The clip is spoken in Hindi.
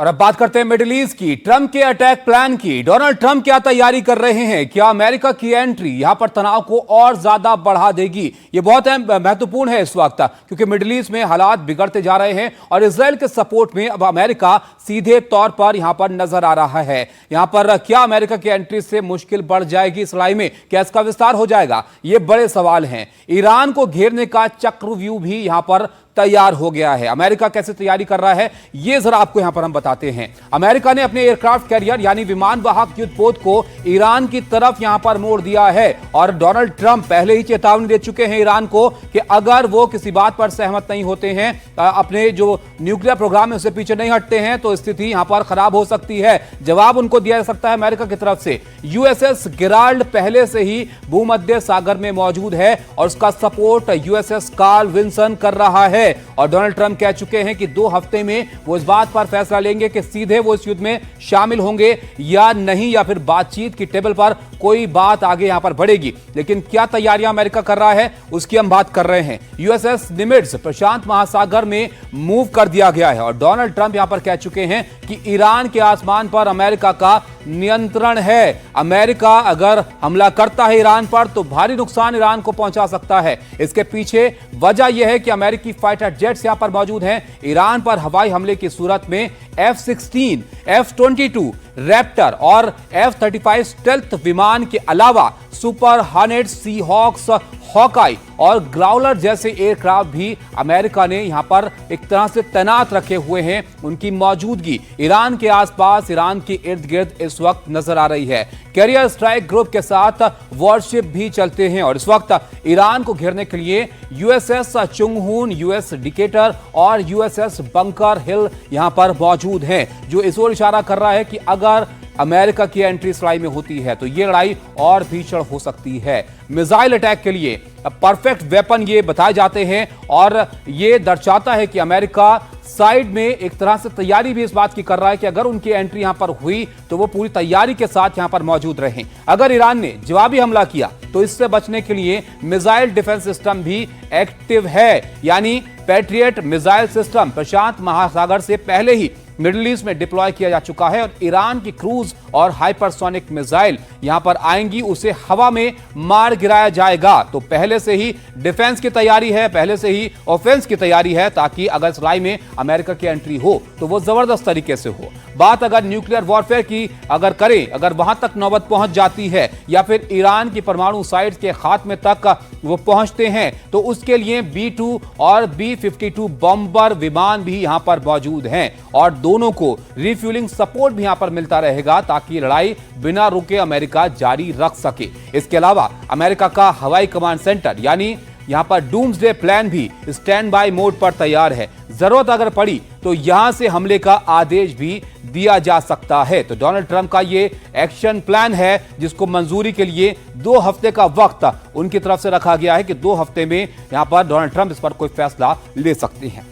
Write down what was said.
और अब बात करते हैं मिडिल ईस्ट की। ट्रंप के अटैक प्लान की। डोनाल्ड ट्रंप क्या तैयारी कर रहे हैं? क्या अमेरिका की एंट्री यहां पर तनाव को और ज्यादा बढ़ा देगी? ये बहुत महत्वपूर्ण है इस वक्त, क्योंकि मिडिल ईस्ट में हालात बिगड़ते जा रहे हैं और इजराइल के सपोर्ट में अब अमेरिका सीधे तौर पर यहां पर नजर आ रहा है। यहां पर क्या अमेरिका की एंट्री से मुश्किल बढ़ जाएगी इस लड़ाई में? क्या इसका विस्तार हो जाएगा? ये बड़े सवाल हैं। ईरान को घेरने का चक्रव्यूह भी यहां पर तैयार हो गया है। अमेरिका कैसे तैयारी कर रहा है, ये जरा आपको यहां पर हम बताते हैं। अमेरिका ने अपने एयरक्राफ्ट कैरियर यानी विमान वाहक युद्धपोत को ईरान की तरफ यहां पर मोड़ दिया है और डोनाल्ड ट्रंप पहले ही चेतावनी दे चुके हैं ईरान को कि अगर वो किसी बात पर सहमत नहीं होते हैं, अपने जो न्यूक्लियर प्रोग्राम है उससे पीछे नहीं हटते हैं, तो स्थिति यहां पर खराब हो सकती है। जवाब उनको दिया जा सकता है अमेरिका की तरफ से। यूएसएस गिराल्ड पहले से ही भूमध्य सागर में मौजूद है और उसका सपोर्ट यूएसएस कार्ल विल्सन कर रहा है। और डोनाल्ड ट्रंप कह चुके हैं कि 2 हफ्ते में वो इस बात पर फैसला लेंगे कि सीधे वो इस युद्ध में शामिल होंगे या नहीं, या फिर बातचीत की टेबल पर कोई बात आगे यहां पर बढ़ेगी। लेकिन क्या तैयारियां अमेरिका कर रहा है, उसकी हम बात कर रहे हैं। यूएसएस निमिट्ज प्रशांत महासागर में मूव कर दिया गया है और डोनाल्ड ट्रंप यहां पर कह चुके हैं कि ईरान के आसमान पर अमेरिका का नियंत्रण है। अमेरिका अगर हमला करता है ईरान पर तो भारी नुकसान ईरान को पहुंचा सकता है। इसके पीछे वजह यह है कि अमेरिकी फाइटर जेट्स यहां पर मौजूद हैं। ईरान पर हवाई हमले की सूरत में F-16, F-22 रैप्टर और F-35 स्टेल्थ विमान के अलावा सुपर हॉर्नेट, सी हॉक्स, हॉकाई और ग्राउलर जैसे एयरक्राफ्ट भी अमेरिका ने यहां पर एक तरह से तैनात रखे हुए हैं। उनकी मौजूदगी ईरान के आसपास, ईरान के इर्द गिर्द इस वक्त नजर आ रही है। कैरियर स्ट्राइक ग्रुप के साथ वॉरशिप भी चलते हैं और इस वक्त ईरान को घेरने के लिए यूएसएस चुंगहून, यूएस डिकेटर और यूएसएस बंकर हिल यहां पर मौजूद हैं, जो इस ओर इशारा कर रहा है कि अगर अमेरिका की एंट्री इस लड़ाई में होती है तो यह लड़ाई और भीषण हो सकती है। मिसाइल अटैक के लिए परफेक्ट वेपन ये बताए जाते हैं और ये दर्शाता है कि अमेरिका साइड में एक तरह से तैयारी भी इस बात की कर रहा है कि अगर उनकी एंट्री यहां पर हुई तो वो पूरी तैयारी के साथ यहां पर मौजूद रहें। अगर ईरान ने जवाबी हमला किया तो इससे बचने के लिए मिसाइल डिफेंस सिस्टम भी एक्टिव है, यानी पैट्रियट मिसाइल सिस्टम प्रशांत महासागर से पहले ही मिडिल ईस्ट में डिप्लॉय किया जा चुका है और ईरान की क्रूज और हाइपरसोनिक मिसाइल यहां पर आएंगी, उसे हवा में मार गिराया जाएगा। तो पहले से ही डिफेंस की तैयारी है, पहले से ही ऑफेंस की तैयारी है, ताकि अगर इस लड़ाई में अमेरिका की एंट्री हो तो वो जबरदस्त तरीके से हो। बात अगर न्यूक्लियर वॉरफेयर की अगर करें, अगर वहां तक नौबत पहुंच जाती है या फिर ईरान की परमाणु साइट्स के खात्मे तक वो पहुंचते हैं तो उसके लिए B-2 और B-52 बॉम्बर विमान भी यहां पर मौजूद हैं और दोनों को रिफ्यूलिंग सपोर्ट भी यहां पर मिलता रहेगा ताकि लड़ाई बिना रुके अमेरिका जारी रख सके। इसके अलावा अमेरिका का हवाई कमांड सेंटर यानी यहां पर डूम्सडे प्लान भी स्टैंड बाय मोड पर तैयार है। जरूरत अगर पड़ी तो यहां से हमले का आदेश भी दिया जा सकता है। तो डोनाल्ड ट्रंप का ये एक्शन प्लान है जिसको मंजूरी के लिए 2 हफ्ते का वक्त उनकी तरफ से रखा गया है कि 2 हफ्ते में यहां पर डोनाल्ड ट्रंप इस पर कोई फैसला ले सकते हैं।